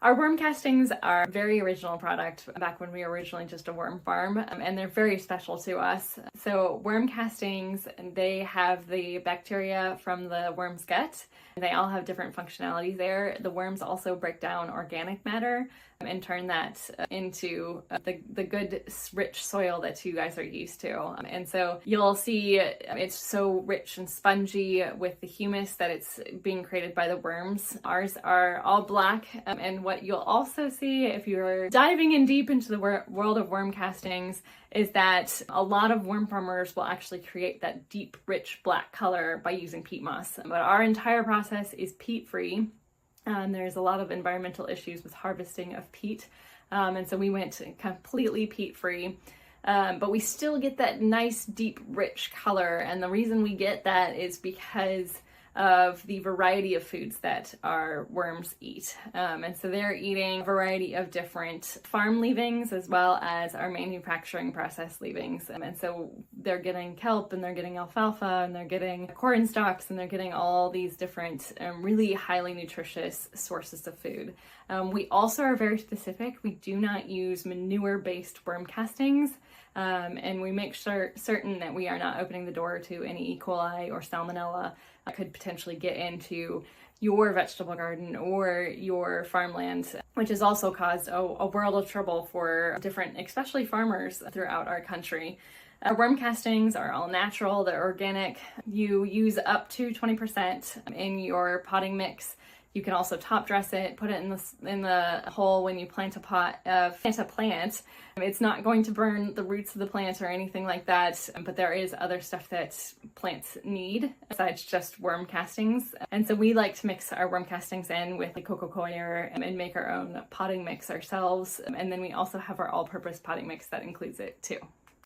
Our worm castings are a very original product back when we were originally just a worm farm, and they're very special to us. So worm castings, they have the bacteria from the worm's gut. They all have different functionalities there. The worms also break down organic matter and turn that into the good, rich soil that you guys are used to. And so you'll see it's so rich and spongy with the humus that it's being created by the worms. Ours are all black, and what you'll also see if you're diving in deep into the world of worm castings is that a lot of worm farmers will actually create that deep, rich black color by using peat moss. But our entire process is peat-free. There's a lot of environmental issues with harvesting of peat, and so we went completely peat-free. But we still get that nice, deep, rich color, and the reason we get that is because of the variety of foods that our worms eat. And so they're eating a variety of different farm leavings as well as our manufacturing process leavings. And so they're getting kelp, and they're getting alfalfa, and they're getting corn stalks, and they're getting all these different really highly nutritious sources of food. We also are very specific. We do not use manure-based worm castings. And we make certain that we are not opening the door to any E. coli or salmonella that could potentially get into your vegetable garden or your farmland, which has also caused a world of trouble for different, especially farmers throughout our country. Worm castings are all natural, they're organic. You use up to 20% in your potting mix. You can also top dress it, put it in the hole when you plant a plant. It's not going to burn the roots of the plant or anything like that, but there is other stuff that plants need besides just worm castings. And so we like to mix our worm castings in with the coco coir and make our own potting mix ourselves. And then we also have our all-purpose potting mix that includes it too.